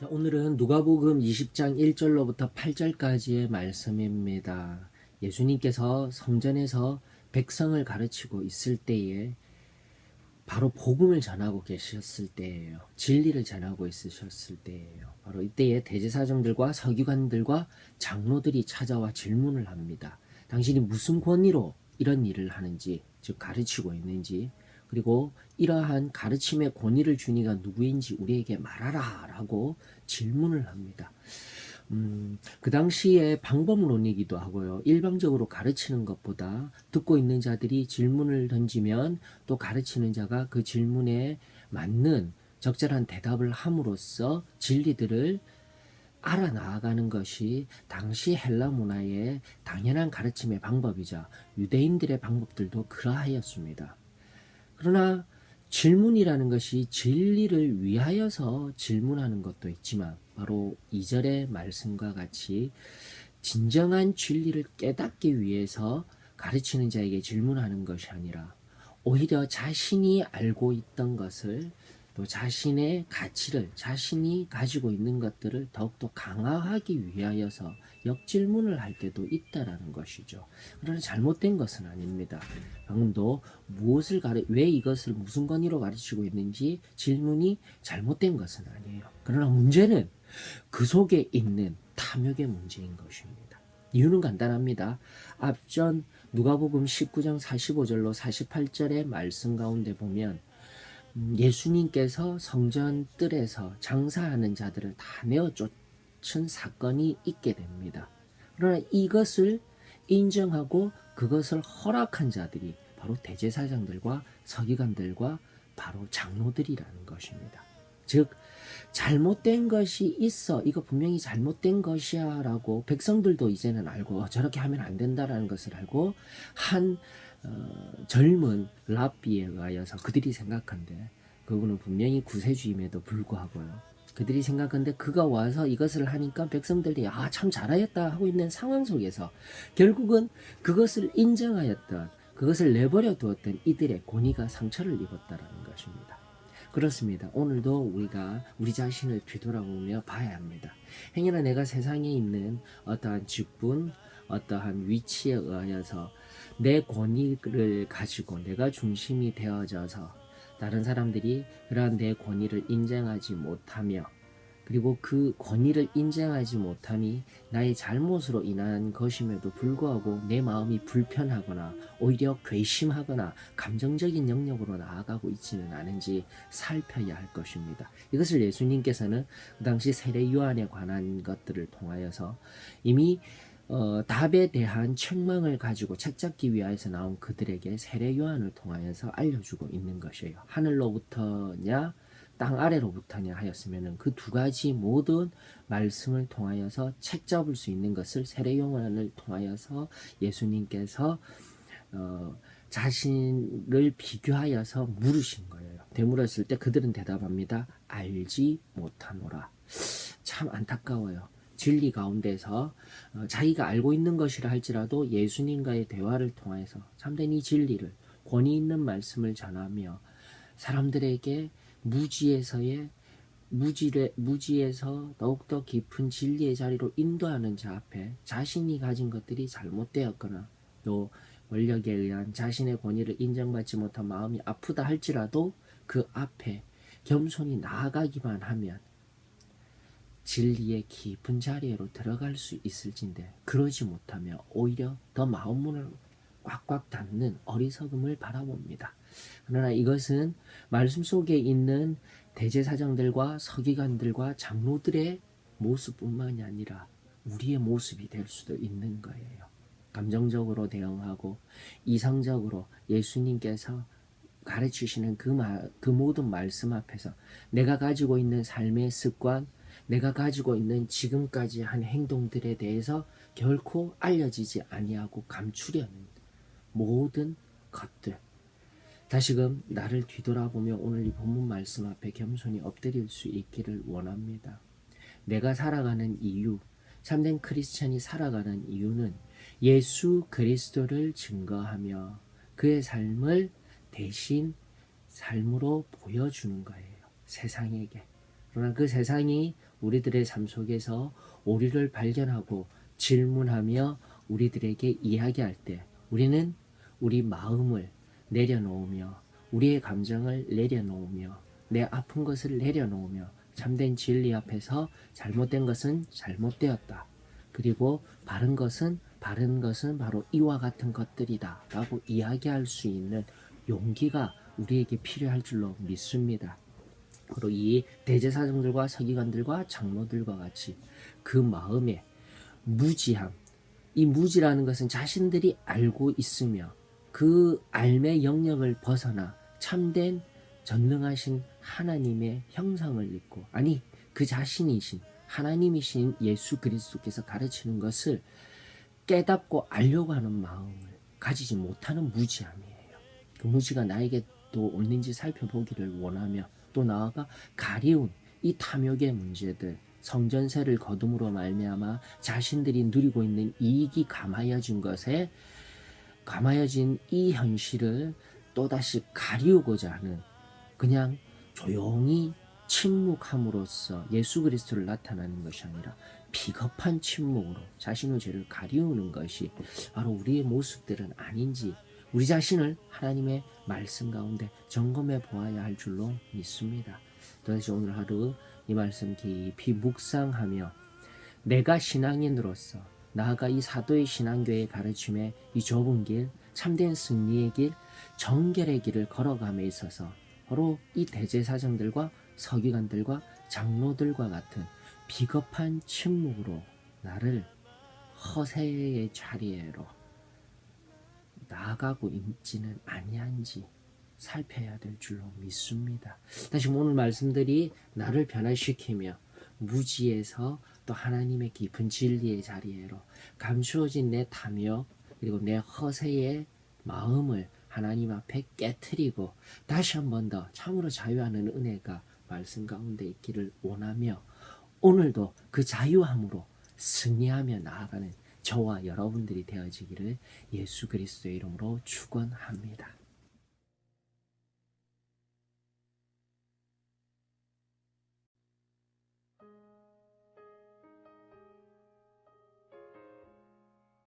자, 오늘은 누가복음 20장 1절로부터 8절까지의 말씀입니다. 예수님께서 성전에서 백성을 가르치고 있을 때에 바로 복음을 전하고 계셨을 때예요. 진리를 전하고 있으셨을 때예요. 바로 이때에 대제사장들과 서기관들과 장로들이 찾아와 질문을 합니다. 당신이 무슨 권위로 이런 일을 하는지, 즉 가르치고 있는지, 그리고 이러한 가르침의 권위를 준 이가 누구인지 우리에게 말하라 라고 질문을 합니다. 그 당시에 방법론이기도 하고요. 일방적으로 가르치는 것보다 듣고 있는 자들이 질문을 던지면 또 가르치는 자가 그 질문에 맞는 적절한 대답을 함으로써 진리들을 알아나가는 것이 당시 헬라 문화의 당연한 가르침의 방법이자 유대인들의 방법들도 그러하였습니다. 그러나 질문이라는 것이 진리를 위하여서 질문하는 것도 있지만 바로 2절의 말씀과 같이 진정한 진리를 깨닫기 위해서 가르치는 자에게 질문하는 것이 아니라 오히려 자신이 알고 있던 것을 또 자신의 가치를 자신이 가지고 있는 것들을 더욱더 강화하기 위하여서 역질문을 할 때도 있다라는 것이죠. 그러나 잘못된 것은 아닙니다. 방금도 왜 이것을 무슨 권위로 가르치고 있는지 질문이 잘못된 것은 아니에요. 그러나 문제는 그 속에 있는 탐욕의 문제인 것입니다. 이유는 간단합니다. 앞전 누가복음 19장 45절로 48절의 말씀 가운데 보면 예수님께서 성전 뜰에서 장사하는 자들을 다 내어 쫓은 사건이 있게 됩니다. 그러나 이것을 인정하고 그것을 허락한 자들이 바로 대제사장들과 서기관들과 바로 장로들이라는 것입니다. 즉 잘못된 것이 있어, 이거 분명히 잘못된 것이야 라고 백성들도 이제는 알고 저렇게 하면 안 된다라는 것을 알고 한 젊은 랍비에 의하여서 그들이 생각한데, 그분은 분명히 구세주임에도 불구하고요, 그들이 생각한데 그가 와서 이것을 하니까 백성들이 참 잘하였다 하고 있는 상황 속에서 결국은 그것을 인정하였던, 그것을 내버려 두었던 이들의 권위가 상처를 입었다라는 것입니다. 그렇습니다. 오늘도 우리가 우리 자신을 뒤돌아보며 봐야 합니다. 행여나 내가 세상에 있는 어떠한 직분, 어떠한 위치에 의하여서 내 권위를 가지고 내가 중심이 되어져서 다른 사람들이 그러한 내 권위를 인정하지 못하며, 그리고 그 권위를 인정하지 못함이 나의 잘못으로 인한 것임에도 불구하고 내 마음이 불편하거나 오히려 괘씸하거나 감정적인 영역으로 나아가고 있지는 않은지 살펴야 할 것입니다. 이것을 예수님께서는 그 당시 세례 요한에 관한 것들을 통하여서 이미 답에 대한 책망을 가지고 책잡기 위하여서 나온 그들에게 세례 요한을 통하여서 알려주고 있는 것이에요. 하늘로부터냐 땅 아래로부터냐 하였으면 그 두 가지 모든 말씀을 통하여서 책잡을 수 있는 것을 세례 요한을 통하여서 예수님께서 자신을 비교하여서 물으신 거예요. 되물었을 때 그들은 대답합니다. 알지 못하노라. 참 안타까워요. 진리 가운데서 자기가 알고 있는 것이라 할지라도 예수님과의 대화를 통해서 참된 이 진리를, 권위 있는 말씀을 전하며 사람들에게 무지에서 더욱더 깊은 진리의 자리로 인도하는 자 앞에 자신이 가진 것들이 잘못되었거나 또 권력에 의한 자신의 권위를 인정받지 못한 마음이 아프다 할지라도 그 앞에 겸손히 나아가기만 하면 진리의 깊은 자리로 들어갈 수 있을진데, 그러지 못하며 오히려 더 마음문을 꽉꽉 닫는 어리석음을 바라봅니다. 그러나 이것은 말씀 속에 있는 대제사장들과 서기관들과 장로들의 모습뿐만이 아니라 우리의 모습이 될 수도 있는 거예요. 감정적으로 대응하고 이성적으로 예수님께서 가르치시는 그 모든 말씀 앞에서 내가 가지고 있는 삶의 습관, 내가 가지고 있는 지금까지 한 행동들에 대해서 결코 알려지지 아니하고 감추려는 모든 것들, 다시금 나를 뒤돌아보며 오늘 이 본문 말씀 앞에 겸손히 엎드릴 수 있기를 원합니다. 내가 살아가는 이유, 참된 크리스찬이 살아가는 이유는 예수 그리스도를 증거하며 그의 삶을 대신 삶으로 보여주는 거예요. 세상에게. 그러나 그 세상이 우리들의 삶 속에서 오류를 발견하고 질문하며 우리들에게 이야기할 때 우리는 우리 마음을 내려놓으며 우리의 감정을 내려놓으며 내 아픈 것을 내려놓으며 참된 진리 앞에서 잘못된 것은 잘못되었다. 그리고 바른 것은 바로 이와 같은 것들이다 라고 이야기할 수 있는 용기가 우리에게 필요할 줄로 믿습니다. 바로 이 대제사장들과 서기관들과 장로들과 같이 그 마음의 무지함, 이 무지라는 것은 자신들이 알고 있으며 그 알매 영역을 벗어나 참된 전능하신 하나님의 형상을 믿고, 아니 그 자신이신 하나님이신 예수 그리스도께서 가르치는 것을 깨닫고 알려고 하는 마음을 가지지 못하는 무지함이에요. 그 무지가 나에게 또 없는지 살펴보기를 원하며, 또 나아가 가리운 이 탐욕의 문제들, 성전세를 거둠으로 말미암아 자신들이 누리고 있는 이익이 감하여진 것에 감하여진 이 현실을 또다시 가리우고자 하는, 그냥 조용히 침묵함으로써 예수 그리스도를 나타내는 것이 아니라 비겁한 침묵으로 자신의 죄를 가리우는 것이 바로 우리의 모습들은 아닌지 우리 자신을 하나님의 말씀 가운데 점검해 보아야 할 줄로 믿습니다. 또다시 오늘 하루 이 말씀 깊이 묵상하며 내가 신앙인으로서 나아가 이 사도의 신앙교회의 가르침에 이 좁은 길, 참된 승리의 길, 정결의 길을 걸어감에 있어서 바로 이 대제사장들과 서기관들과 장로들과 같은 비겁한 침묵으로 나를 허세의 자리에로 나아가고 있지는 아니한지 살펴야 될 줄로 믿습니다. 다시 오늘 말씀들이 나를 변화시키며 무지에서 또 하나님의 깊은 진리의 자리에로 감추어진 내 탐욕 그리고 내 허세의 마음을 하나님 앞에 깨트리고 다시 한 번 더 참으로 자유하는 은혜가 말씀 가운데 있기를 원하며, 오늘도 그 자유함으로 승리하며 나아가는 저와 여러분들이 되어지기를 예수 그리스도의 이름으로 축원합니다.